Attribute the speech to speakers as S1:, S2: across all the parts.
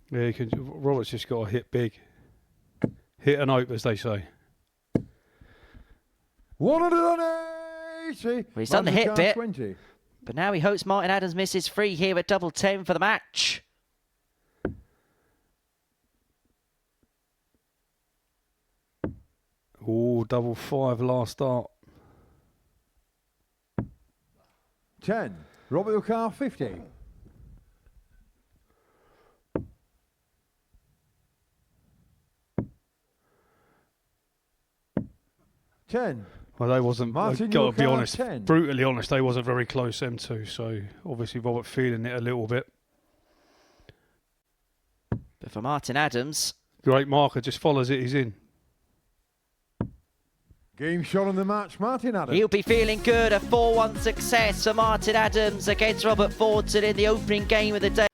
S1: Yeah, Robert's just got to hit big. Hit and hope, as they say.
S2: 180.
S3: Well, he's done the hit bit,
S2: 20.
S3: but now he hopes Martin Adams misses free here at double 10 for the match.
S1: Oh, double 5 last start.
S2: 10. Robert your car 50. Ten.
S1: Well, they wasn't, I've
S2: Martin,
S1: got to be honest,
S2: 10.
S1: brutally honest, they wasn't very close, them two. So obviously Robert feeling it a little bit.
S3: But for Martin Adams,
S1: great marker, just follows it, he's in.
S2: Game shot on the match, Martin Adams.
S3: He'll be feeling good. A 4-1 success for Martin Adams against Robert Thornton in the opening game of the day.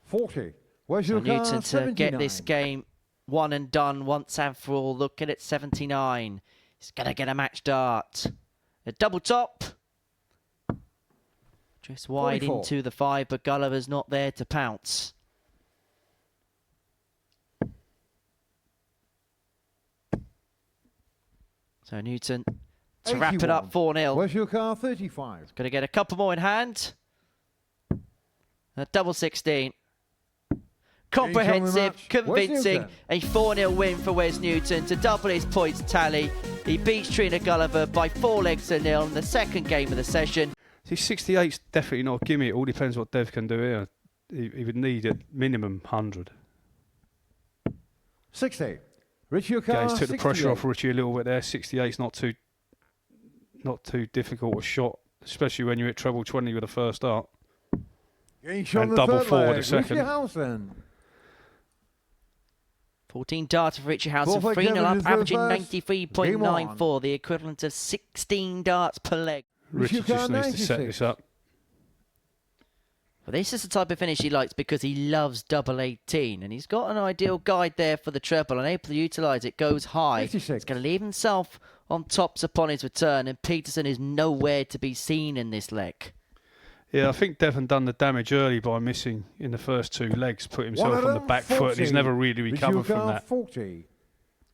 S2: 40. Where's your
S3: Newton
S2: car?
S3: to
S2: 79.
S3: get this game one and done once and for all. Looking at 79. He's going to get a match dart. A double top. Just wide
S2: 44.
S3: into the 5, but Gulliver's not there to pounce. So Newton to
S2: 81.
S3: wrap it up 4-0.
S2: Where's your car? 35.
S3: Going to get a couple more in hand. A double 16. Comprehensive,
S2: match.
S3: convincing, a 4-0 win for Wes Newton to double his points tally. He beats Trina Gulliver by 4 legs to nil in the second game of the session.
S1: See, 68's definitely not a gimme. It all depends what Dev can do here. He would need at minimum 100.
S2: 60. Richie your car.
S1: Gaines took the pressure
S2: 68.
S1: off Richie a little bit there. 68's not too difficult a shot, especially when you're at treble 20 with the first start.
S2: Game shot
S1: And
S2: on the
S1: double
S2: third
S1: 4 with
S2: leg.
S1: the second.
S2: Richie Howson.
S3: 14 darts for Richie Howson,
S2: Fourth
S3: 3-0
S2: Devon
S3: up,
S2: is the
S3: averaging
S2: first.
S3: 93.94, the equivalent of 16 darts per leg.
S1: Richie
S2: Richie
S1: just
S2: car
S1: needs to set
S2: 96.
S1: this up.
S3: Well, this is the type of finish he likes because he loves double 18, and he's got an ideal guide there for the treble, and able to utilise it, goes high.
S2: 56.
S3: He's going to leave himself on tops upon his return, and Petersen is nowhere to be seen in this leg.
S1: Yeah, I think Devon done the damage early by missing in the first 2 legs, put himself on the back foot, and he's never really recovered from that.
S2: 40.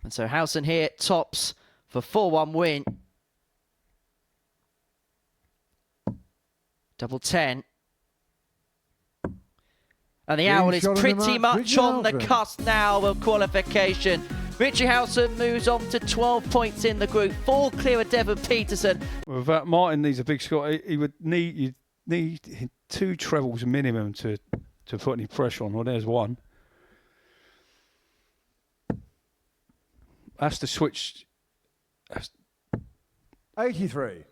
S3: And so Howson here tops for 4-1 win. Double 10. And the owl is pretty much on the cusp now of qualification. Richie Howson moves on to 12 points in the group, 4 clear of Devon Petersen.
S1: Without Martin needs a big score. He would need 2 trebles minimum to put any pressure on. Well, there's one. Has to switch.
S2: 83.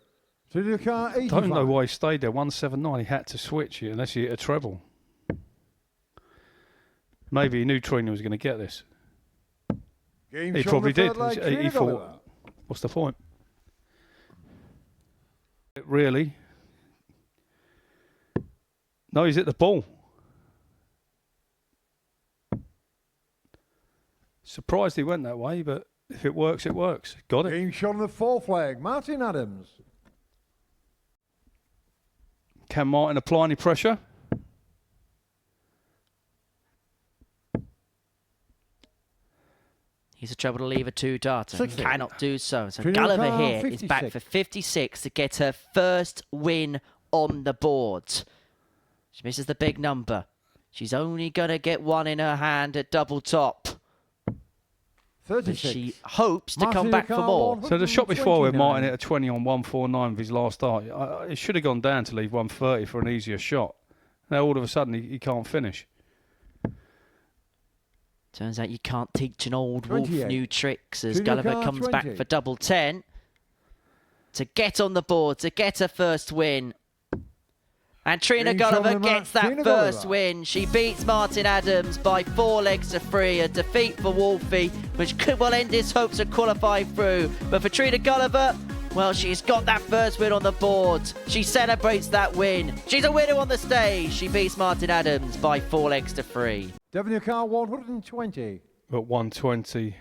S2: To the car 85.
S1: I don't know why he stayed there. 179. He had to switch it unless he hit a treble. Maybe he knew Trina was going to get this.
S2: Game
S1: He
S2: shot
S1: probably
S2: on the
S1: did.
S2: third leg,
S1: He
S2: Trina
S1: thought,
S2: Gulliver.
S1: what's the point? Really? No, he's at the ball. Surprised he went that way, but if it works, it works. Got it.
S2: Game shot on the 4th leg, Martin Adams.
S1: Can Martin apply any pressure?
S3: He's a trouble to leave a 2-darter.
S2: 60.
S3: Cannot do so. So
S2: Trina
S3: Gulliver
S2: car,
S3: here is back
S2: 56.
S3: for 56 to get her first win on the board. She misses the big number. She's only going to get 1 in her hand at double top.
S2: 36.
S3: But she hopes to
S2: Martin
S3: come back for
S2: car,
S3: more.
S1: So the shot before with
S2: 129.
S1: Martin hit a 20 on 149 with his last start, it should have gone down to leave 130 for an easier shot. Now all of a sudden he can't finish.
S3: Turns out you can't teach an old wolf
S2: 28.
S3: new tricks as
S2: Junior
S3: Gulliver
S2: car,
S3: comes back
S2: 20.
S3: for double 10 to get on the board, to get her first win. And Trina
S2: Game shot
S3: Gulliver
S2: on the
S3: gets
S2: match,
S3: that
S2: Trina
S3: first
S2: Gulliver.
S3: win. She beats Martin Adams by 4 legs to 3, a defeat for Wolfie, which could well end his hopes of qualifying through. But for Trina Gulliver, well, she's got that first win on the board. She celebrates that win. She's a winner on the stage. She beats Martin Adams by 4 legs to 3.
S2: Devon your car 120.
S1: At 120.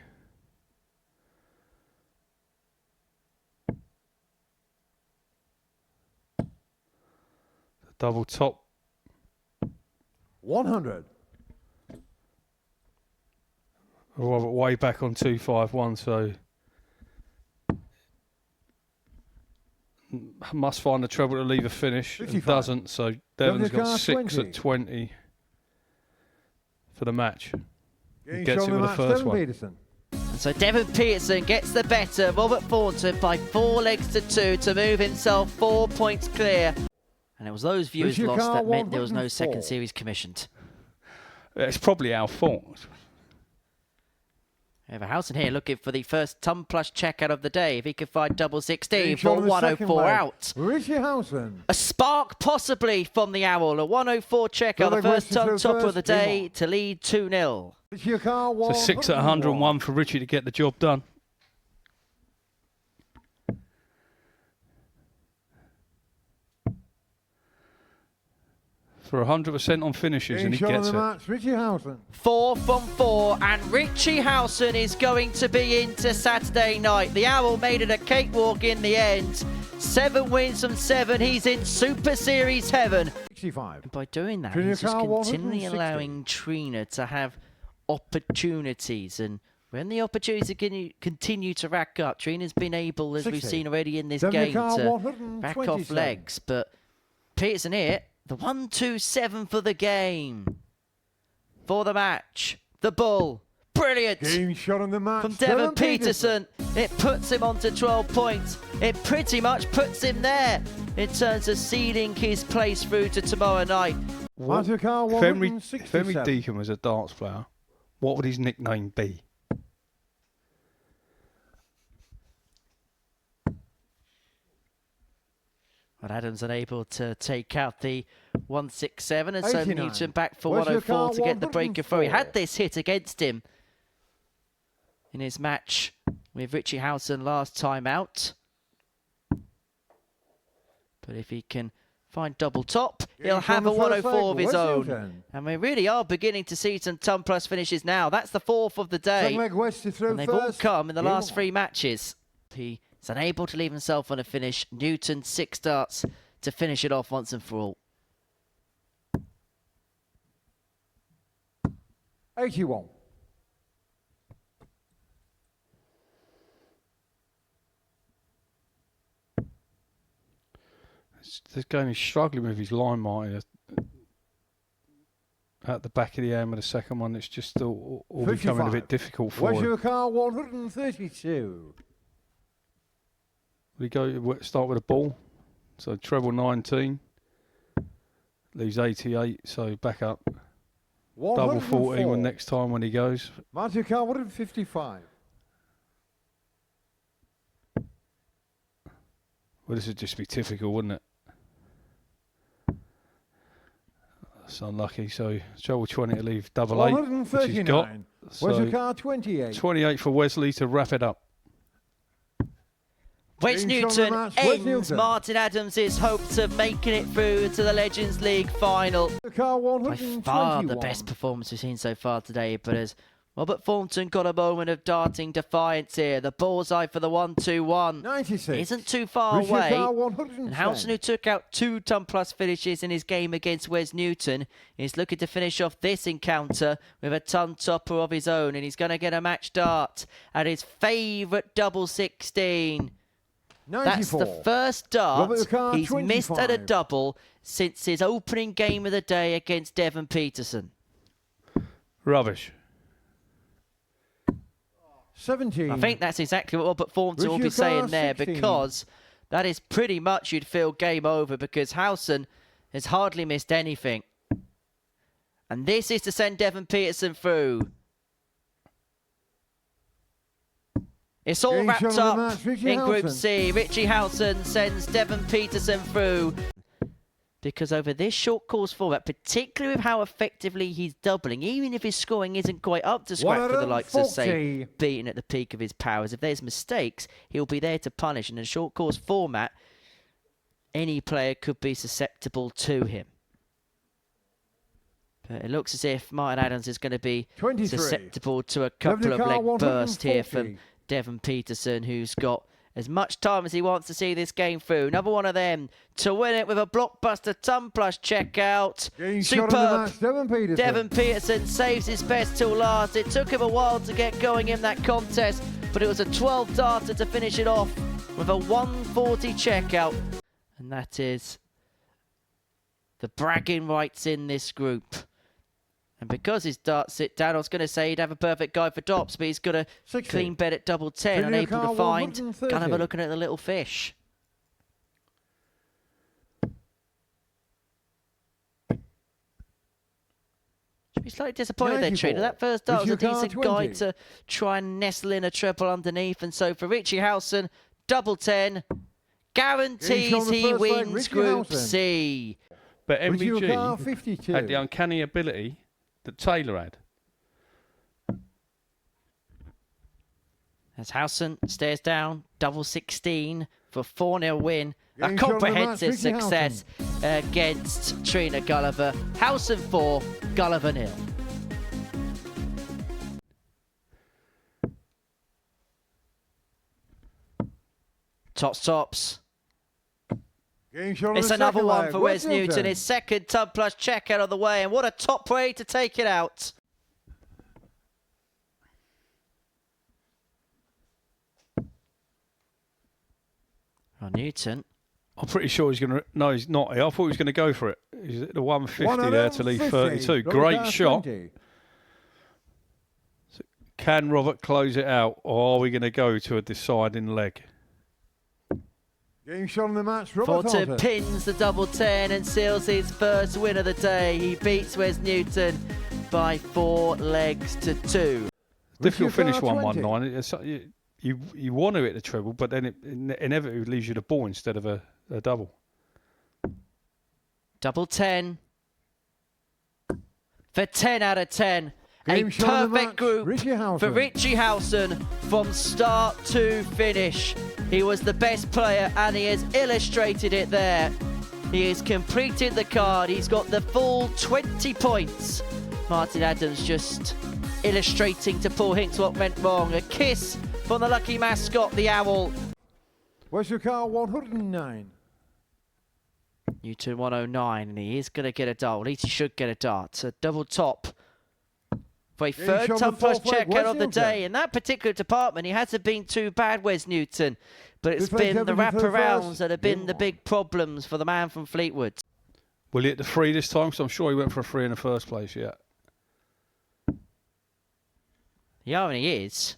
S1: Double top.
S2: 100.
S1: Robert way back on 251, so must find a treble to leave a finish. And
S2: 55.
S1: doesn't, so Devon's got
S2: car
S1: 6
S2: 20.
S1: at 20 for the match.
S2: Getting
S1: Gets
S2: shot
S1: it
S2: on
S1: with
S2: the
S1: the
S2: match,
S1: first
S2: Devon
S1: one.
S2: Petersen.
S3: So Devon Petersen gets the better. Robert Thornton by 4 legs to 2 to move himself 4 points clear. And it was those viewers
S2: Richie
S3: lost
S2: car
S3: that meant there was no
S2: 104.
S3: second series commissioned.
S1: It's probably our fault.
S3: We have a Howson here looking for the first ton plus checkout of the day. If he could find double 16
S2: Getting
S3: for
S2: shot on the second
S3: 104
S2: leg.
S3: out.
S2: Richie Howson.
S3: A spark possibly from the Owl. A 104 checkout, the
S2: Gulliver
S3: first ton
S2: through
S3: top of
S2: first,
S3: the day
S2: Devon.
S3: to lead 2-0.
S2: Richie car
S1: So 6 at 101 for Richie to get the job done. For 100% on finishes, and he
S2: Getting shot on
S1: gets
S2: the
S1: it.
S2: match, Richie Howson.
S3: 4 from 4, and Richie Howson is going to be into Saturday night. The Owl made it a cakewalk in the end. 7 wins from 7. He's in Super Series heaven.
S2: 65.
S3: And by doing that,
S2: Trina
S3: he's just
S2: car
S3: continually
S2: 160.
S3: allowing Trina to have opportunities. And when the opportunities continue to rack up, Trina's been able, as we've
S2: 60.
S3: seen already in this
S2: Devon
S3: game,
S2: car
S3: to rack off
S2: 127.
S3: legs. But Petersen here, the 1-2-7 for the game. For the match. The bull. Brilliant.
S2: Getting shot on the match,
S3: From Devon Petersen. It puts him onto 12 points. It pretty much puts him there in terms of sealing his place through to tomorrow night.
S2: Motor car
S1: If Henry
S2: 167.
S1: Deacon was a darts player, what would his nickname be?
S3: But Adams unable to take out the 167, and so
S2: 89.
S3: Newton back for
S2: Where's your
S3: 104
S2: car?
S3: to get the breaker through. He
S2: 104.
S3: had this hit against him in his match with Richie Howson last time out. But if he can find double top, he'll have a 104 of his own. And we really are beginning to see some ton plus finishes now. That's the 4th of the day.
S2: Leg west to throw
S3: And they've
S2: first.
S3: all come in the
S2: Game
S3: last
S2: on.
S3: 3 matches. He's unable to leave himself on a finish. Newton 6 darts to finish it off once and for all.
S2: 81.
S1: This game is struggling with his line marking at the back of the aim with the second one. It's just all becoming a
S2: 55.
S1: bit difficult for
S2: Where's
S1: him.
S2: your car 132.
S1: We start with a ball, so treble 19, leaves 88, so back up. Double 14 when next time when he goes.
S2: Motor car 155.
S1: Well, this would just be typical, wouldn't it? That's unlucky. So treble 20 to leave double 8, which he's got.
S2: 139. Where's your
S1: So
S2: car 28.
S1: 28 for Wesley to wrap it up.
S3: Wes
S2: Being shown the
S3: Newton
S2: match, Wes
S3: ends
S2: Newton.
S3: Martin Adams' hopes of making it through to the Legends League final.
S2: Your car
S3: By
S2: 121.
S3: far the best performance we've seen so far today, but as Robert Thornton got a moment of darting defiance here, the bullseye for the 1-2-1
S2: 96.
S3: isn't too far
S2: Richie
S3: away.
S2: car 110.
S3: And Howson, who took out 2 ton plus finishes in his game against Wes Newton, is looking to finish off this encounter with a ton topper of his own, and he's going to get a match dart at his favourite double 16.
S2: 94.
S3: That's the first dart
S2: Robert Carr,
S3: he's missed at a
S2: 25.
S3: double since his opening game of the day against Devon Petersen.
S1: Rubbish.
S2: 17.
S3: I think that's exactly what Robert Thornton will be
S2: Richie Carr,
S3: saying there,
S2: 16.
S3: because that is pretty much, you'd feel, game over, because Howson has hardly missed anything. And this is to send Devon Petersen through. It's all
S2: Getting
S3: wrapped
S2: shot on the
S3: up
S2: match, Richie
S3: in Group
S2: Howson.
S3: C. Richie Howson sends Devon Petersen through. Because over this short course format, particularly with how effectively he's doubling, even if his scoring isn't quite up to scratch for the likes of, say,
S2: 140.
S3: Beaton at the peak of his powers, if there's mistakes, he'll be there to punish. And in a short course format, any player could be susceptible to him. But it looks as if Martin Adams is going to be
S2: 23.
S3: susceptible to a couple of
S2: Car
S3: leg bursts here
S2: 140.
S3: from Devon Petersen, who's got as much time as he wants to see this game through. Another one of them to win it with a blockbuster ton plus checkout. Superb. Devon Petersen saves his best till last. It took him a while to get going in that contest, but it was a 12-darter to finish it off with a 140 checkout. And that is the bragging rights in this group. And because his darts sit down, I was going to say he'd have a perfect guide for Dops, but he's got a
S2: 60.
S3: clean bet at double 10, unable to find. Gulliver looking at the little fish. Should be slightly disappointed there, Trina. That first dart was a decent guide to try and nestle in a treble underneath. And so for Richie Howson, double 10 guarantees he wins Group C.
S1: But MVG had the uncanny ability that Taylor had.
S3: As Howson stares down, double 16 for 4-0 win. A comprehensive success against Trina Gulliver. Howson 4, Gulliver 0. Tops. It's another one for Wes Newton. His second tub plus check out of the way, and what a top way to take it out. Oh, Newton.
S1: I'm pretty sure he's going to... No, he's not. I thought he was going to go for it. He's at the 150 there to leave 32. Great shot. So can Robert close it out, or are we going to go to a deciding leg?
S2: Getting shot on the match,
S3: Thornton pins the double 10 and seals his first win of the day. He beats Wes Newton by 4 legs to 2.
S1: Difficult finish 119. You want to hit the treble, but then it inevitably leaves you the ball instead of a double.
S3: Double 10 for 10 out of 10. A perfect group for Richie Howson from start to finish. He was the best player and he has illustrated it there. He has completed the card. He's got the full 20 points. Martin Adams just illustrating to Paul Hinks what went wrong. A kiss from the lucky mascot, the owl.
S2: Where's your car? 109.
S3: Newton 109, and he is going to get a dart. At least he should get a dart. A double top for a third ton plus check out of the day. In that particular department, he hasn't been too bad, Wes Newton. But it's been the wraparounds that have been the big problems for the man from Fleetwood.
S1: Will he hit the 3 this time? Because I'm sure he went for a 3 in the first place, yeah.
S3: Yeah, and he is.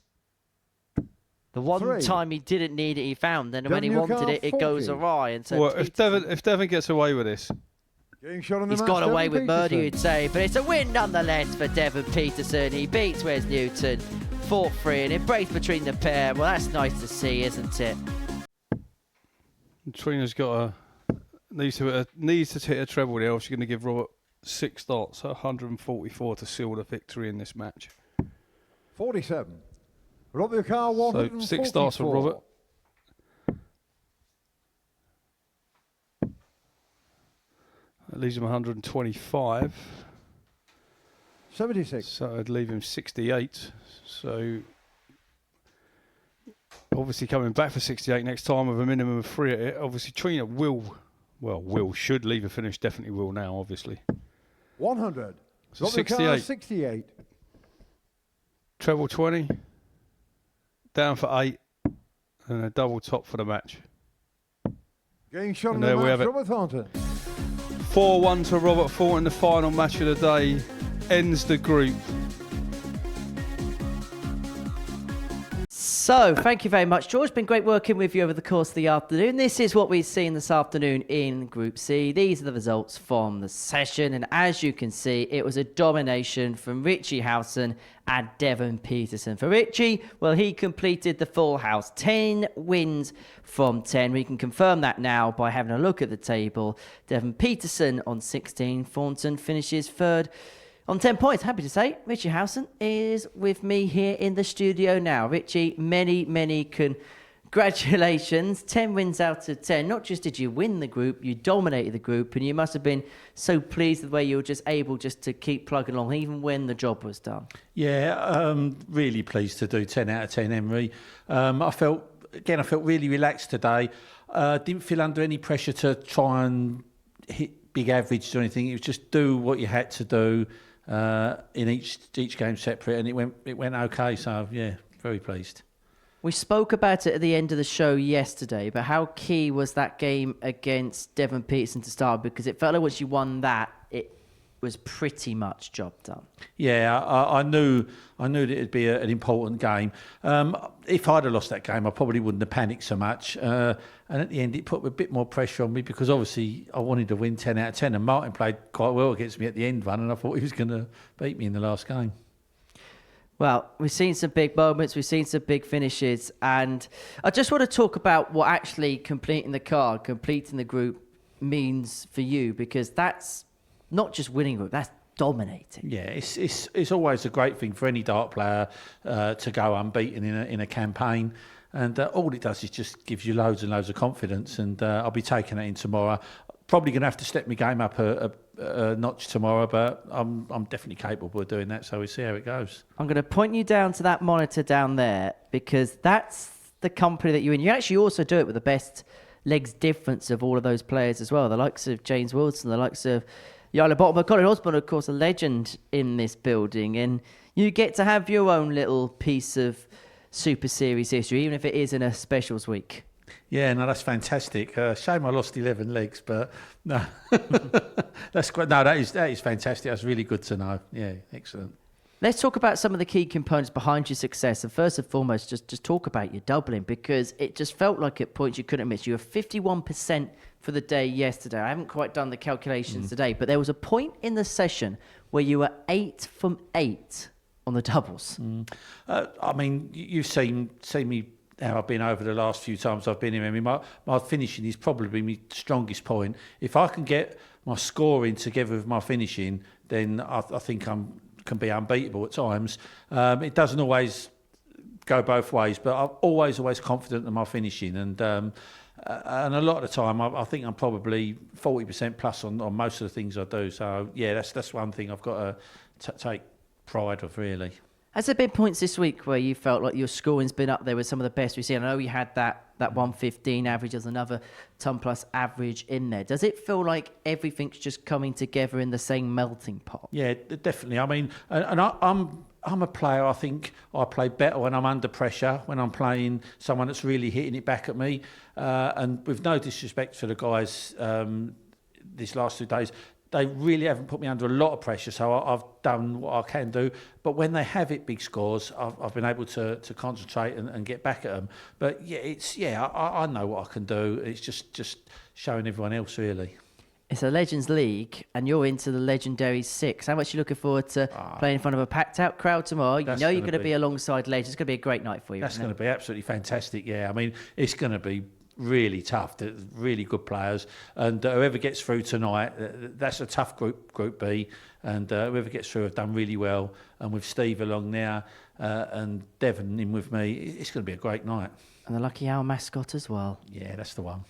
S3: The one time he didn't need it, he found. Then when he wanted it, it goes awry. And so
S1: well, if Devon gets away with this,
S3: he's got away with murder, you'd say. But it's a win nonetheless for Devon Petersen. He beats Wes Newton 4-3, an embrace between the pair. Well, that's nice to see, isn't it?
S1: Trina's got needs to hit a treble there. She's going to give Robert 6 darts, 144 to seal the victory in this match.
S2: 47. Robert Carr, 144.
S1: So 6 starts for Robert. That leaves him 125.
S2: 76.
S1: So I'd leave him 68. So obviously coming back for 68 next time with a minimum of 3 at it. Obviously Trina should leave a finish. Definitely will now, obviously.
S2: 100.
S1: So
S2: Robert
S1: 68.
S2: Carr, 68.
S1: Treble 20. Down for 8. And a double top for the match.
S2: Getting shot
S1: and
S2: in
S1: there
S2: the
S1: we
S2: match,
S1: have it.
S2: Robert Thornton.
S1: 4-1 to Robert Thornton, the final match of the day. Ends the group.
S3: So, thank you very much, George. Been great working with you over the course of the afternoon. This is what we've seen this afternoon in Group C. These are the results from the session. And as you can see, it was a domination from Richie Howson and Devon Petersen. For Richie, well, he completed the full house. 10 wins from 10. We can confirm that now by having a look at the table. Devon Petersen on 16. Thornton finishes third on 10 points. Happy to say, Richie Howson is with me here in the studio now. Richie, many congratulations. 10 wins out of 10. Not just did you win the group, you dominated the group, and you must have been so pleased with the way you were just able just to keep plugging along, even when the job was done.
S4: Yeah, really pleased to do 10 out of 10, Emery. I felt again, I felt really relaxed today. Didn't feel under any pressure to try and hit big average or anything. It was just do what you had to do in each game separate, and it went okay. So yeah, very pleased.
S3: We spoke about it at the end of the show yesterday, but how key was that game against Devon Petersen to start? Because it felt like once you won that, it was pretty much job done.
S4: Yeah, I knew that it'd be an important game. If I'd have lost that game, I probably wouldn't have panicked so much. And at the end, it put a bit more pressure on me because obviously I wanted to win 10 out of 10, and Martin played quite well against me at the end one, and I thought he was going to beat me in the last game.
S3: Well, we've seen some big moments, we've seen some big finishes, and I just want to talk about what actually completing the group means for you, because that's not just winning a group, that's dominating.
S4: Yeah, it's always a great thing for any dart player to go unbeaten in a campaign, and all it does is just gives you loads and loads of confidence, and I'll be taking it in tomorrow. Probably going to have to step my game up a notch tomorrow, but I'm definitely capable of doing that, so we'll see how it goes.
S3: I'm going to point you down to that monitor down there, because that's the company that you're in. You actually also do it with the best legs difference of all of those players as well, the likes of James Wilson, the likes of Yarla Bottom, but Colin Osborne, of course, a legend in this building, and you get to have your own little piece of Super Series history, even if it is in a specials week.
S4: Yeah, no, that's fantastic. Shame I lost 11 legs, but no, that's great. No, that is fantastic. That's really good to know. Yeah, excellent.
S3: Let's talk about some of the key components behind your success. And first and foremost, just talk about your doubling, because it just felt like at points you couldn't miss. You were 51% for the day yesterday. I haven't quite done the calculations today, but there was a point in the session where you were 8 from 8 on the doubles.
S4: I mean, you've seen me how I've been over the last few times I've been here. I mean, my finishing is probably my strongest point. If I can get my scoring together with my finishing, then I think can be unbeatable at times. It doesn't always go both ways, but I'm always confident in my finishing, and a lot of the time I think I'm probably 40% plus on most of the things I do. So yeah, that's one thing I've got to take pride of, really.
S3: Has there been points this week where you felt like your scoring's been up there with some of the best we've seen? I know you had that 115 average, there's another ton plus average in there. Does it feel like everything's just coming together in the same melting pot? Yeah,
S4: definitely. I mean, and I'm a player, I think I play better when I'm under pressure, when I'm playing someone that's really hitting it back at me. And with no disrespect to the guys these last 2 days, they really haven't put me under a lot of pressure, so I've done what I can do. But when they have hit big scores, I've been able to concentrate and get back at them. But yeah, I know what I can do. It's just showing everyone else, really.
S3: It's a Legends League, and you're into the legendary 6. How much are you looking forward to playing in front of a packed-out crowd tomorrow? You know you're going to be alongside legends. It's going to be a great night for you.
S4: That's going to be absolutely fantastic, yeah. I mean, it's going to be really tough. They're really good players, and whoever gets through tonight, that's a tough group B, and whoever gets through have done really well. And with Steve along now and Devon in with me, it's going to be a great night.
S3: And the Lucky Owl mascot as well.
S4: Yeah, that's the one.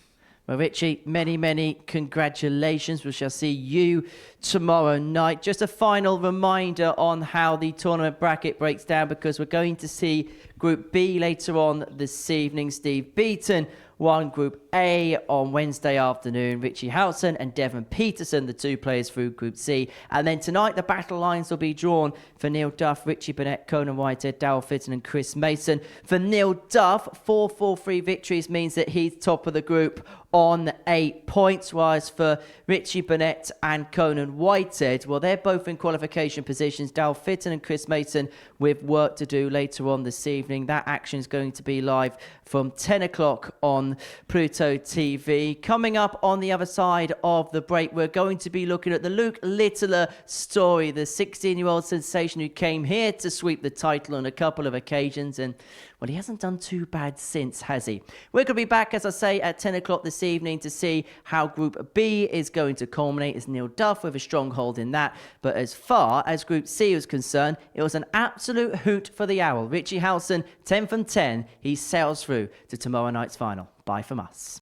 S3: Well, Richie, many congratulations. We shall see you tomorrow night. Just a final reminder on how the tournament bracket breaks down, because we're going to see Group B later on this evening. Steve Beaton won Group A on Wednesday afternoon. Richie Howson and Devon Petersen, the 2 players through Group C. And then tonight, the battle lines will be drawn for Neil Duff, Richie Burnett, Conan Whitehead, Darryl Fitton and Chris Mason. For Neil Duff, 4-4-3 victories means that he's top of the group on 8 points, whereas for Richie Burnett and Conan Whitehead, well, they're both in qualification positions. Darryl Fitton and Chris Mason with work to do later on this evening. That action is going to be live from 10 o'clock on Pluto TV. Coming up on the other side of the break, we're going to be looking at the Luke Littler story, the 16-year-old sensation who came here to sweep the title on a couple of occasions, and well, he hasn't done too bad since, has he? We're going to be back, as I say, at 10 o'clock this evening to see how Group B is going to culminate. It's Neil Duff with a stronghold in that. But as far as Group C was concerned, it was an absolute hoot for the Owl. Richie Howson, 10 from 10. He sails through to tomorrow night's final. Bye from us.